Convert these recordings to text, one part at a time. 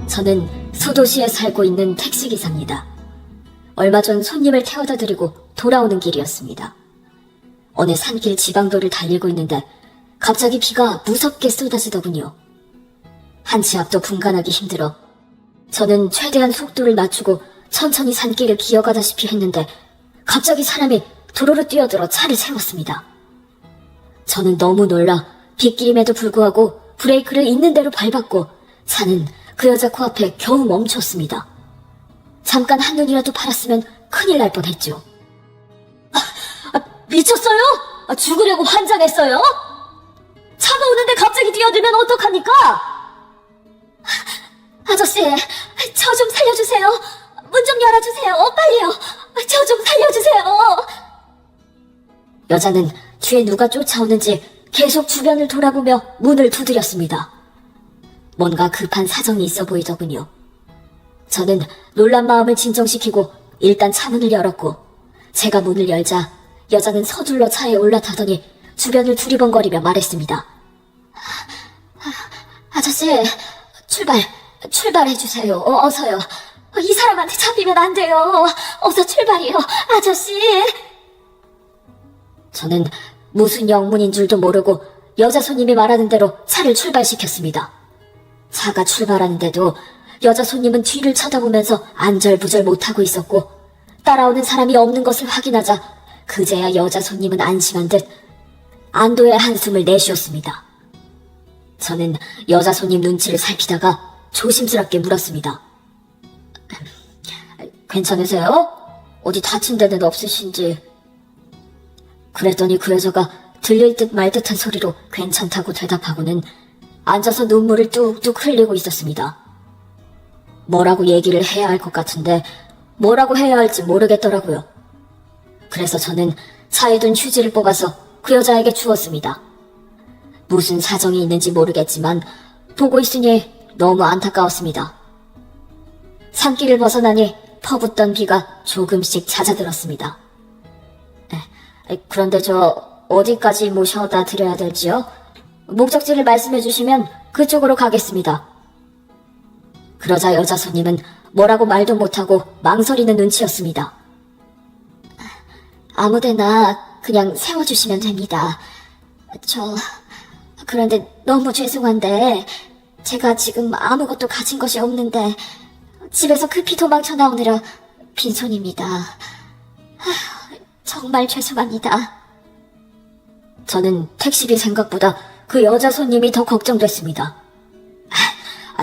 저는 소도시에 살고 있는 택시기사입니다. 얼마 전 손님을 태워다 드리고 돌아오는 길이었습니다. 어느 산길 지방도를 달리고 있는데 갑자기 비가 무섭게 쏟아지더군요. 한 치 앞도 분간하기 힘들어 저는 최대한 속도를 낮추고 천천히 산길을 기어가다시피 했는데 갑자기 사람이 도로로 뛰어들어 차를 세웠습니다. 저는 너무 놀라 빗길임에도 불구하고 브레이크를 있는 대로 밟았고 차는 그 여자 코앞에 겨우 멈췄습니다. 잠깐 한눈이라도 팔았으면 큰일 날 뻔했죠. 미쳤어요? 죽으려고 환장했어요? 차가 오는데 갑자기 뛰어들면 어떡합니까? 아저씨, 저 좀 살려주세요. 문 좀 열어주세요. 빨리요. 저 좀 살려주세요. 여자는 뒤에 누가 쫓아오는지 계속 주변을 돌아보며 문을 두드렸습니다. 뭔가 급한 사정이 있어 보이더군요. 저는 놀란 마음을 진정시키고 일단 차 문을 열었고 제가 문을 열자 여자는 서둘러 차에 올라타더니 주변을 두리번거리며 말했습니다. 아저씨, 출발해주세요. 어서요. 이 사람한테 잡히면 안 돼요. 어서 출발이요, 아저씨. 저는 무슨 영문인 줄도 모르고 여자 손님이 말하는 대로 차를 출발시켰습니다. 차가 출발하는데도 여자 손님은 뒤를 쳐다보면서 안절부절 못하고 있었고 따라오는 사람이 없는 것을 확인하자 그제야 여자 손님은 안심한 듯 안도의 한숨을 내쉬었습니다. 저는 여자 손님 눈치를 살피다가 조심스럽게 물었습니다. 괜찮으세요? 어디 다친 데는 없으신지? 그랬더니 그 여자가 들릴 듯 말 듯한 소리로 괜찮다고 대답하고는 앉아서 눈물을 뚝뚝 흘리고 있었습니다. 뭐라고 얘기를 해야 할 것 같은데 뭐라고 해야 할지 모르겠더라고요. 그래서 저는 차에 둔 휴지를 뽑아서 그 여자에게 주었습니다. 무슨 사정이 있는지 모르겠지만 보고 있으니 너무 안타까웠습니다. 산길을 벗어나니 퍼붓던 비가 조금씩 잦아들었습니다. 그런데 저 어디까지 모셔다 드려야 될지요? 목적지를 말씀해 주시면 그쪽으로 가겠습니다. 그러자 여자 손님은 뭐라고 말도 못하고 망설이는 눈치였습니다. 아무데나 그냥 세워주시면 됩니다. 그런데 너무 죄송한데 제가 지금 아무것도 가진 것이 없는데 집에서 급히 도망쳐 나오느라 빈손입니다. 정말 죄송합니다. 저는 택시비 생각보다 그 여자 손님이 더 걱정됐습니다.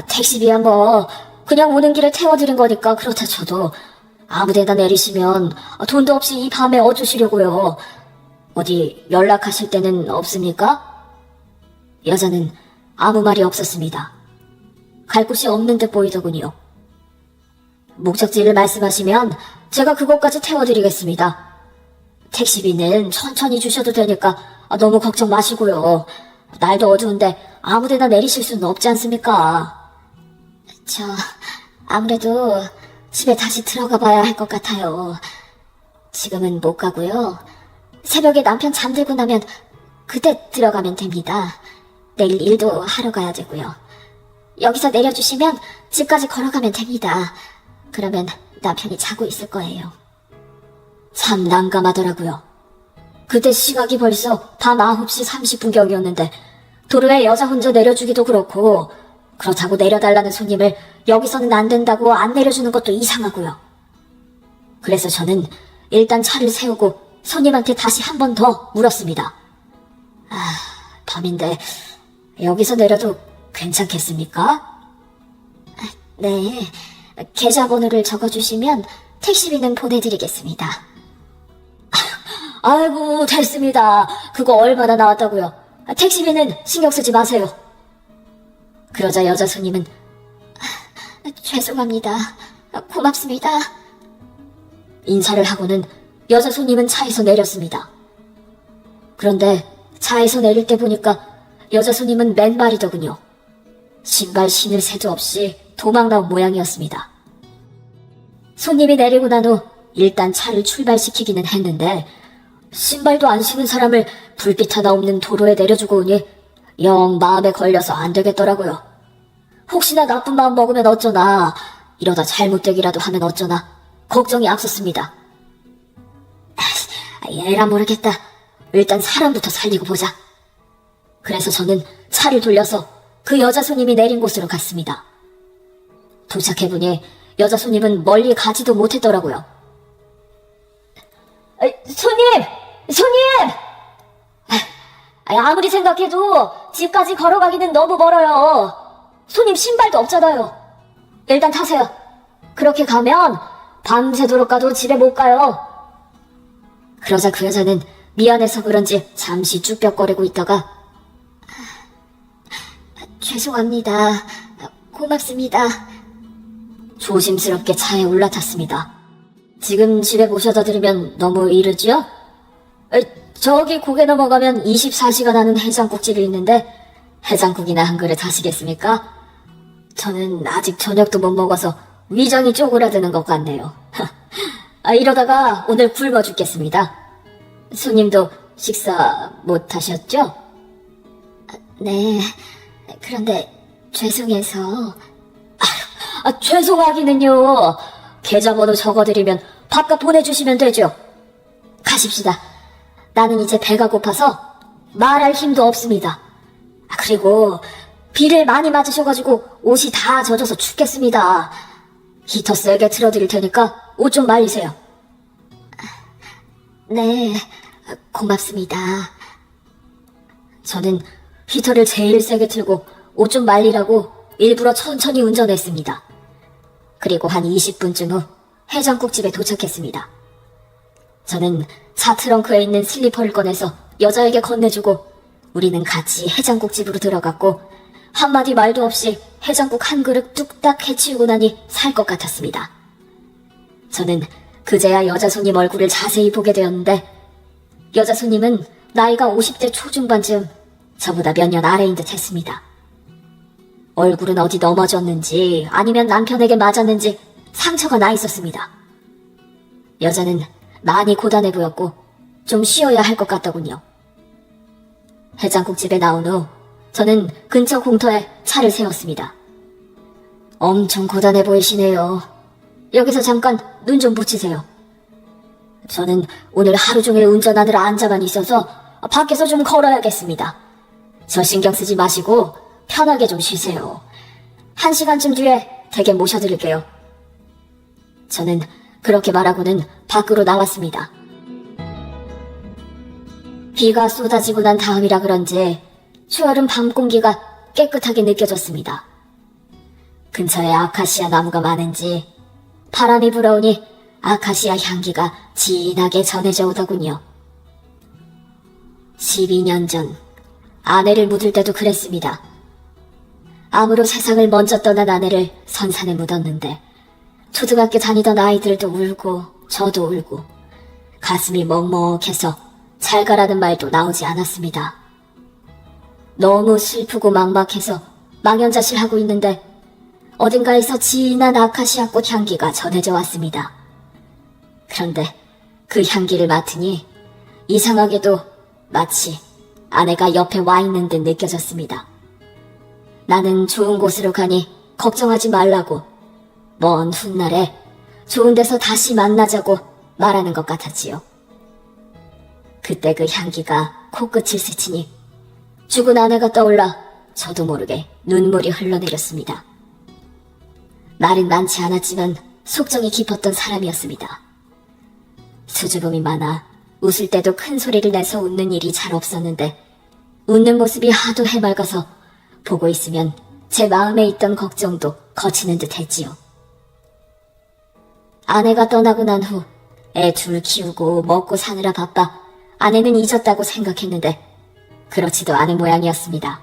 택시비야 뭐 그냥 오는 길에 태워드린 거니까 그렇다 쳐도 아무데나 내리시면 돈도 없이 이 밤에 어주시려고요. 어디 연락하실 데는 없습니까? 여자는 아무 말이 없었습니다. 갈 곳이 없는 듯 보이더군요. 목적지를 말씀하시면 제가 그곳까지 태워드리겠습니다. 택시비는 천천히 주셔도 되니까 너무 걱정 마시고요. 날도 어두운데 아무데나 내리실 수는 없지 않습니까? 아무래도 집에 다시 들어가 봐야 할 것 같아요. 지금은 못 가고요. 새벽에 남편 잠들고 나면 그때 들어가면 됩니다. 내일 일도 하러 가야 되고요. 여기서 내려주시면 집까지 걸어가면 됩니다. 그러면 남편이 자고 있을 거예요. 참 난감하더라고요. 그때 시각이 벌써 밤 9시 30분경이었는데 도로에 여자 혼자 내려주기도 그렇고 그렇다고 내려달라는 손님을 여기서는 안 된다고 안 내려주는 것도 이상하고요. 그래서 저는 일단 차를 세우고 손님한테 다시 한 번 더 물었습니다. 밤인데 여기서 내려도 괜찮겠습니까? 네, 계좌번호를 적어주시면 택시비는 보내드리겠습니다. 아이고 됐습니다. 그거 얼마나 나왔다고요? 택시비는 신경 쓰지 마세요. 그러자 여자 손님은 죄송합니다. 고맙습니다. 인사를 하고는 여자 손님은 차에서 내렸습니다. 그런데 차에서 내릴 때 보니까 여자 손님은 맨발이더군요. 신발 신을 새도 없이 도망 나온 모양이었습니다. 손님이 내리고 난 후 일단 차를 출발시키기는 했는데 신발도 안 신은 사람을 불빛 하나 없는 도로에 내려주고 오니 영 마음에 걸려서 안 되겠더라고요. 혹시나 나쁜 마음 먹으면 어쩌나, 이러다 잘못되기라도 하면 어쩌나 걱정이 앞섰습니다. 에라 모르겠다. 일단 사람부터 살리고 보자. 그래서 저는 차를 돌려서 그 여자 손님이 내린 곳으로 갔습니다. 도착해보니 여자 손님은 멀리 가지도 못했더라고요. 손님! 아무리 생각해도 집까지 걸어가기는 너무 멀어요. 손님 신발도 없잖아요. 일단 타세요. 그렇게 가면 밤새도록 가도 집에 못 가요. 그러자 그 여자는 미안해서 그런지 잠시 쭈뼛거리고 있다가 죄송합니다. 고맙습니다. 조심스럽게 차에 올라탔습니다. 지금 집에 모셔다 드리면 너무 이르지요? 저기 고개 넘어가면 24시간 하는 해장국집이 있는데 해장국이나 한 그릇 하시겠습니까? 저는 아직 저녁도 못 먹어서 위장이 쪼그라드는 것 같네요. 이러다가 오늘 굶어 죽겠습니다. 손님도 식사 못 하셨죠? 네, 그런데 죄송해서... 죄송하기는요. 계좌번호 적어드리면 밥값 보내주시면 되죠. 가십시다. 나는 이제 배가 고파서 말할 힘도 없습니다. 그리고 비를 많이 맞으셔가지고 옷이 다 젖어서 춥겠습니다. 히터 세게 틀어드릴 테니까 옷 좀 말리세요. 네, 고맙습니다. 저는 히터를 제일 세게 틀고 옷 좀 말리라고 일부러 천천히 운전했습니다. 그리고 한 20분쯤 후 해장국집에 도착했습니다. 저는 차 트렁크에 있는 슬리퍼를 꺼내서 여자에게 건네주고 우리는 같이 해장국집으로 들어갔고 한마디 말도 없이 해장국 한 그릇 뚝딱 해치우고 나니 살 것 같았습니다. 저는 그제야 여자 손님 얼굴을 자세히 보게 되었는데 여자 손님은 나이가 50대 초중반쯤 저보다 몇 년 아래인 듯 했습니다. 얼굴은 어디 넘어졌는지 아니면 남편에게 맞았는지 상처가 나 있었습니다. 여자는 많이 고단해 보였고 좀 쉬어야 할 것 같더군요. 해장국집에 나온 후 저는 근처 공터에 차를 세웠습니다. 엄청 고단해 보이시네요. 여기서 잠깐 눈 좀 붙이세요. 저는 오늘 하루 종일 운전하느라 앉아만 있어서 밖에서 좀 걸어야겠습니다. 저 신경 쓰지 마시고 편하게 좀 쉬세요. 1시간쯤 뒤에 댁에 모셔드릴게요. 저는 그렇게 말하고는 밖으로 나왔습니다. 비가 쏟아지고 난 다음이라 그런지 추월은 밤 공기가 깨끗하게 느껴졌습니다. 근처에 아카시아 나무가 많은지 바람이 불어오니 아카시아 향기가 진하게 전해져 오더군요. 12년 전 아내를 묻을 때도 그랬습니다. 암으로 세상을 먼저 떠난 아내를 선산에 묻었는데 초등학교 다니던 아이들도 울고 저도 울고 가슴이 먹먹해서 잘 가라는 말도 나오지 않았습니다. 너무 슬프고 막막해서 망연자실하고 있는데 어딘가에서 진한 아카시아 꽃 향기가 전해져 왔습니다. 그런데 그 향기를 맡으니 이상하게도 마치 아내가 옆에 와 있는 듯 느껴졌습니다. 나는 좋은 곳으로 가니 걱정하지 말라고 먼 훗날에 좋은 데서 다시 만나자고 말하는 것 같았지요. 그때 그 향기가 코끝을 스치니 죽은 아내가 떠올라 저도 모르게 눈물이 흘러내렸습니다. 말은 많지 않았지만 속정이 깊었던 사람이었습니다. 수줍음이 많아 웃을 때도 큰 소리를 내서 웃는 일이 잘 없었는데 웃는 모습이 하도 해맑아서 보고 있으면 제 마음에 있던 걱정도 거치는 듯 했지요. 아내가 떠나고 난 후 애 둘 키우고 먹고 사느라 바빠 아내는 잊었다고 생각했는데 그렇지도 않은 모양이었습니다.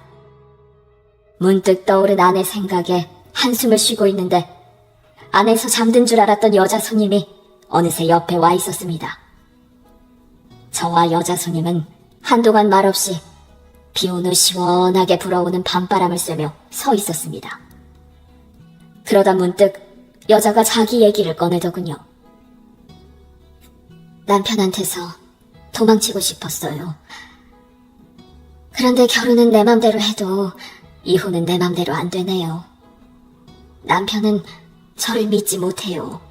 문득 떠오른 아내 생각에 한숨을 쉬고 있는데 안에서 잠든 줄 알았던 여자 손님이 어느새 옆에 와 있었습니다. 저와 여자 손님은 한동안 말없이 비온 후 시원하게 불어오는 밤바람을 쐬며 서 있었습니다. 그러다 문득 여자가 자기 얘기를 꺼내더군요. 남편한테서 도망치고 싶었어요. 그런데 결혼은 내 맘대로 해도 이혼은 내 맘대로 안 되네요. 남편은 저를 믿지 못해요.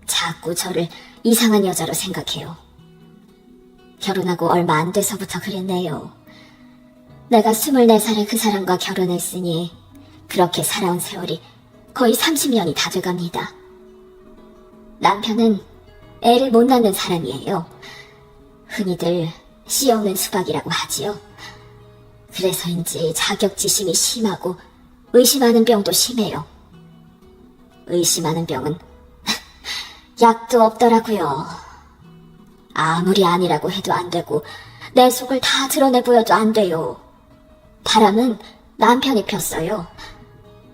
자꾸 저를 이상한 여자로 생각해요. 결혼하고 얼마 안 돼서부터 그랬네요. 내가 24살에 그 사람과 결혼했으니 그렇게 살아온 세월이 거의 30년이 다 돼갑니다. 남편은 애를 못 낳는 사람이에요. 흔히들 씨 없는 수박이라고 하지요. 그래서인지 자격지심이 심하고 의심하는 병도 심해요. 의심하는 병은 약도 없더라고요. 아무리 아니라고 해도 안 되고 내 속을 다 드러내 보여도 안 돼요. 바람은 남편이 폈어요.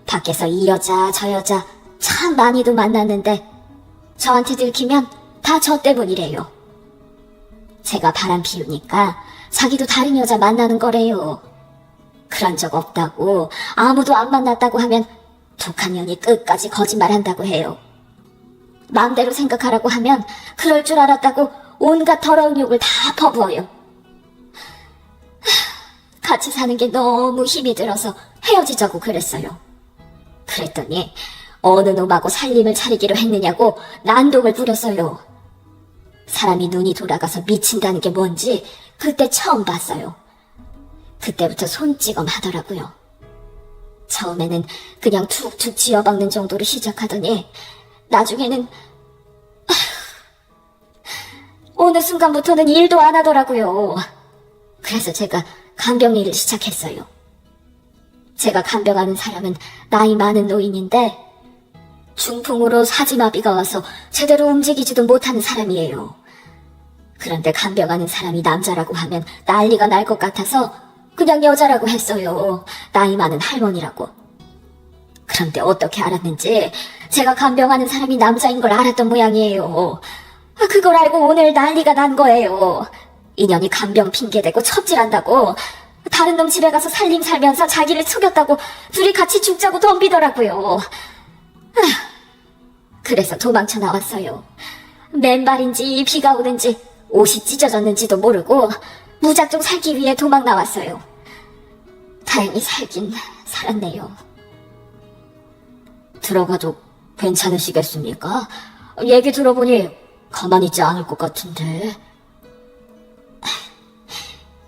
밖에서 이 여자 저 여자 참 많이도 만났는데 저한테 들키면 다 저 때문이래요. 제가 바람 피우니까 자기도 다른 여자 만나는 거래요. 그런 적 없다고, 아무도 안 만났다고 하면 독한 년이 끝까지 거짓말한다고 해요. 마음대로 생각하라고 하면 그럴 줄 알았다고 온갖 더러운 욕을 다 퍼부어요. 같이 사는 게 너무 힘이 들어서 헤어지자고 그랬어요. 그랬더니 어느 놈하고 살림을 차리기로 했느냐고 난동을 부렸어요. 사람이 눈이 돌아가서 미친다는 게 뭔지 그때 처음 봤어요. 그때부터 손찌검 하더라고요. 처음에는 그냥 툭툭 쥐어박는 정도로 시작하더니 나중에는 어느 순간부터는 일도 안 하더라고요. 그래서 제가 간병 일을 시작했어요. 제가 간병하는 사람은 나이 많은 노인인데 중풍으로 사지마비가 와서 제대로 움직이지도 못하는 사람이에요. 그런데 간병하는 사람이 남자라고 하면 난리가 날 것 같아서 그냥 여자라고 했어요. 나이 많은 할머니라고. 그런데 어떻게 알았는지 제가 간병하는 사람이 남자인 걸 알았던 모양이에요. 그걸 알고 오늘 난리가 난 거예요. 인연이 간병 핑계대고 첩질한다고 다른 놈 집에 가서 살림 살면서 자기를 속였다고 둘이 같이 죽자고 덤비더라고요. 그래서 도망쳐 나왔어요. 맨발인지 비가 오는지 옷이 찢어졌는지도 모르고 무작정 살기 위해 도망 나왔어요. 다행히 살긴 살았네요. 들어가도 괜찮으시겠습니까? 얘기 들어보니 가만히 있지 않을 것 같은데.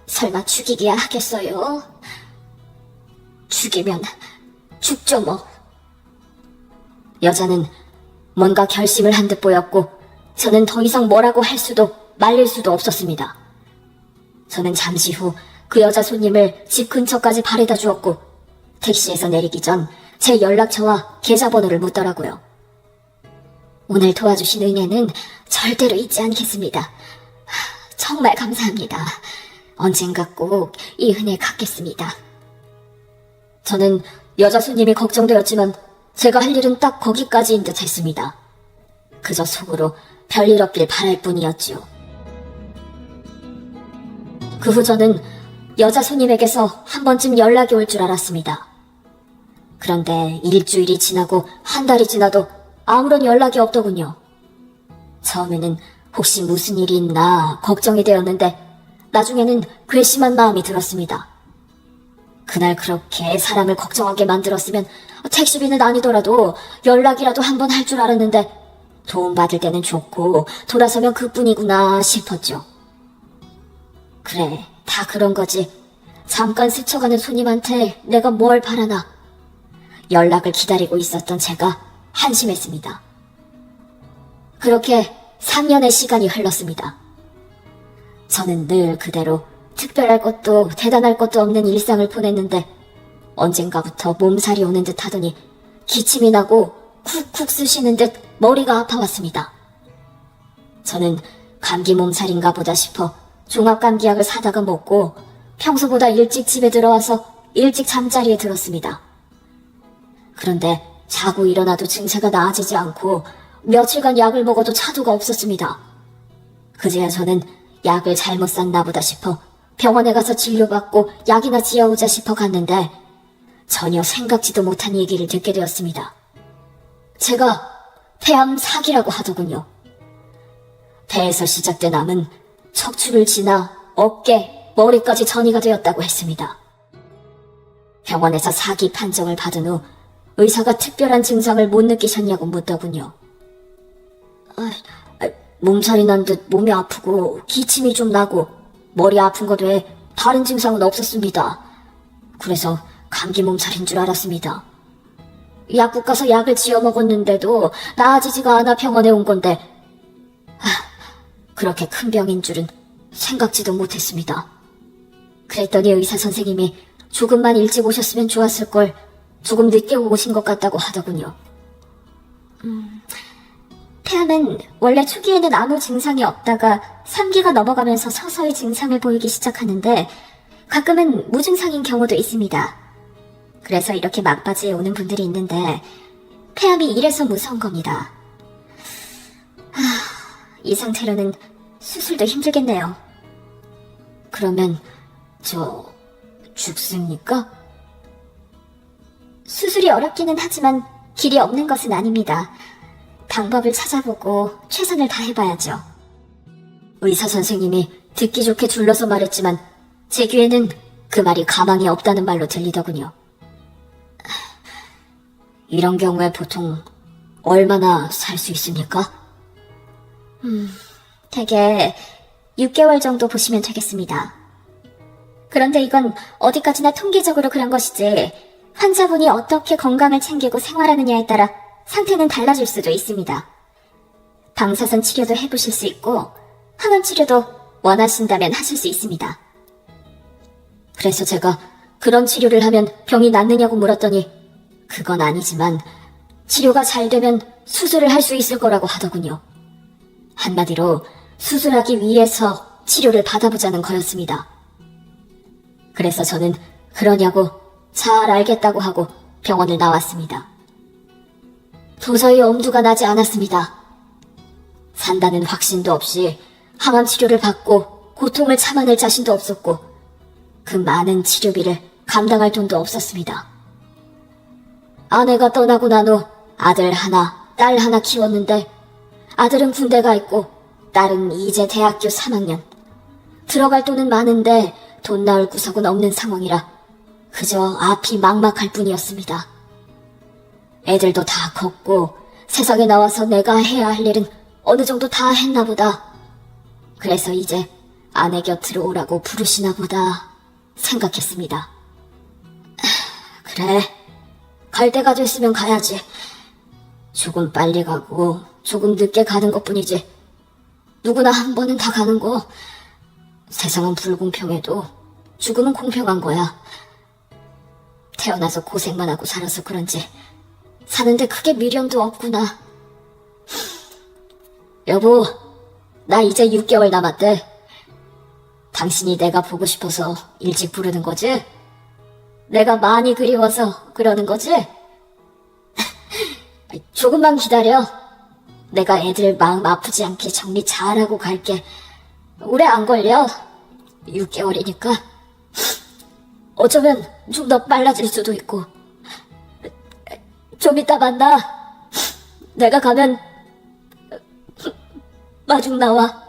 설마 죽이기야 하겠어요? 죽이면 죽죠 뭐. 여자는 뭔가 결심을 한 듯 보였고 저는 더 이상 뭐라고 할 수도 말릴 수도 없었습니다. 저는 잠시 후 그 여자 손님을 집 근처까지 바래다 주었고 택시에서 내리기 전 제 연락처와 계좌번호를 묻더라고요. 오늘 도와주신 은혜는 절대로 잊지 않겠습니다. 정말 감사합니다. 언젠가 꼭 이 은혜 갚겠습니다. 저는 여자 손님이 걱정되었지만 제가 할 일은 딱 거기까지인 듯 했습니다. 그저 속으로 별일 없길 바랄 뿐이었지요. 그 후 저는 여자 손님에게서 한 번쯤 연락이 올 줄 알았습니다. 그런데 일주일이 지나고 한 달이 지나도 아무런 연락이 없더군요. 처음에는 혹시 무슨 일이 있나 걱정이 되었는데 나중에는 괘씸한 마음이 들었습니다. 그날 그렇게 사람을 걱정하게 만들었으면 택시비는 아니더라도 연락이라도 한 번 할 줄 알았는데 도움받을 때는 좋고 돌아서면 그뿐이구나 싶었죠. 그래, 다 그런 거지. 잠깐 스쳐가는 손님한테 내가 뭘 바라나. 연락을 기다리고 있었던 제가 한심했습니다. 그렇게 3년의 시간이 흘렀습니다. 저는 늘 그대로 특별할 것도 대단할 것도 없는 일상을 보냈는데 언젠가부터 몸살이 오는 듯 하더니 기침이 나고 쿡쿡 쑤시는 듯 머리가 아파왔습니다. 저는 감기 몸살인가 보다 싶어 종합감기약을 사다가 먹고 평소보다 일찍 집에 들어와서 일찍 잠자리에 들었습니다. 그런데 자고 일어나도 증세가 나아지지 않고 며칠간 약을 먹어도 차도가 없었습니다. 그제야 저는 약을 잘못 샀나 보다 싶어 병원에 가서 진료받고 약이나 지어오자 싶어 갔는데 전혀 생각지도 못한 얘기를 듣게 되었습니다. 제가 폐암 4기라고 하더군요. 폐에서 시작된 암은 척추를 지나 어깨, 머리까지 전이가 되었다고 했습니다. 병원에서 4기 판정을 받은 후 의사가 특별한 증상을 못 느끼셨냐고 묻더군요. 몸살이 난 듯 몸이 아프고 기침이 좀 나고 머리 아픈 것 외에 다른 증상은 없었습니다. 그래서 감기 몸살인 줄 알았습니다. 약국 가서 약을 지어 먹었는데도 나아지지가 않아 병원에 온 건데 그렇게 큰 병인 줄은 생각지도 못했습니다. 그랬더니 의사 선생님이 조금만 일찍 오셨으면 좋았을 걸 조금 늦게 오신 것 같다고 하더군요. 폐암은 원래 초기에는 아무 증상이 없다가 3기가 넘어가면서 서서히 증상을 보이기 시작하는데 가끔은 무증상인 경우도 있습니다. 그래서 이렇게 막바지에 오는 분들이 있는데 폐암이 이래서 무서운 겁니다. 이 상태로는 수술도 힘들겠네요. 그러면 죽습니까? 수술이 어렵기는 하지만 길이 없는 것은 아닙니다. 방법을 찾아보고 최선을 다해봐야죠. 의사 선생님이 듣기 좋게 둘러서 말했지만 제 귀에는 그 말이 가망이 없다는 말로 들리더군요. 이런 경우에 보통 얼마나 살 수 있습니까? 대개 6개월 정도 보시면 되겠습니다. 그런데 이건 어디까지나 통계적으로 그런 것이지 환자분이 어떻게 건강을 챙기고 생활하느냐에 따라 상태는 달라질 수도 있습니다. 방사선 치료도 해보실 수 있고 항암 치료도 원하신다면 하실 수 있습니다. 그래서 제가 그런 치료를 하면 병이 낫느냐고 물었더니 그건 아니지만 치료가 잘 되면 수술을 할 수 있을 거라고 하더군요. 한마디로 수술하기 위해서 치료를 받아보자는 거였습니다. 그래서 저는 그러냐고 잘 알겠다고 하고 병원을 나왔습니다. 도저히 엄두가 나지 않았습니다. 산다는 확신도 없이 항암 치료를 받고 고통을 참아낼 자신도 없었고 그 많은 치료비를 감당할 돈도 없었습니다. 아내가 떠나고 난 후 아들 하나, 딸 하나 키웠는데 아들은 군대 가 있고 딸은 이제 대학교 3학년. 들어갈 돈은 많은데 돈 나올 구석은 없는 상황이라 그저 앞이 막막할 뿐이었습니다. 애들도 다 컸고 세상에 나와서 내가 해야 할 일은 어느 정도 다 했나 보다. 그래서 이제 아내 곁으로 오라고 부르시나 보다 생각했습니다. 그래, 갈 때가 됐으면 가야지. 조금 빨리 가고 조금 늦게 가는 것뿐이지. 누구나 한 번은 다 가는 거. 세상은 불공평해도 죽음은 공평한 거야. 태어나서 고생만 하고 살아서 그런지 사는데 크게 미련도 없구나. 여보, 나 이제 6개월 남았대. 당신이 내가 보고 싶어서 일찍 부르는 거지? 내가 많이 그리워서 그러는 거지? 조금만 기다려. 내가 애들 마음 아프지 않게 정리 잘하고 갈게. 오래 안 걸려. 6개월이니까. 어쩌면 좀 더 빨라질 수도 있고. 좀 이따 만나. 내가 가면 마중 나와.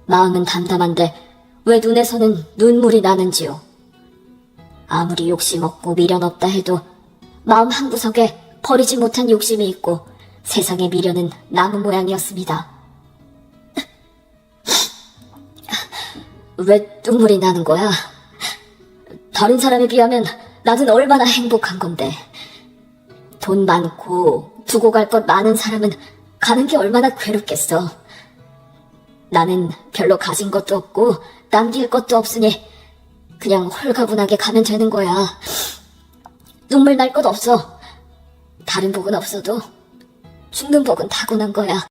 마음은 담담한데 왜 눈에서는 눈물이 나는지요. 아무리 욕심 없고 미련 없다 해도 마음 한구석에 버리지 못한 욕심이 있고 세상의 미련은 남은 모양이었습니다. 왜 눈물이 나는 거야? 다른 사람에 비하면 나는 얼마나 행복한 건데. 돈 많고 두고 갈 것 많은 사람은 가는 게 얼마나 괴롭겠어. 나는 별로 가진 것도 없고 남길 것도 없으니 그냥 홀가분하게 가면 되는 거야. 눈물 날 것 없어. 다른 복은 없어도 죽는 복은 타고난 거야.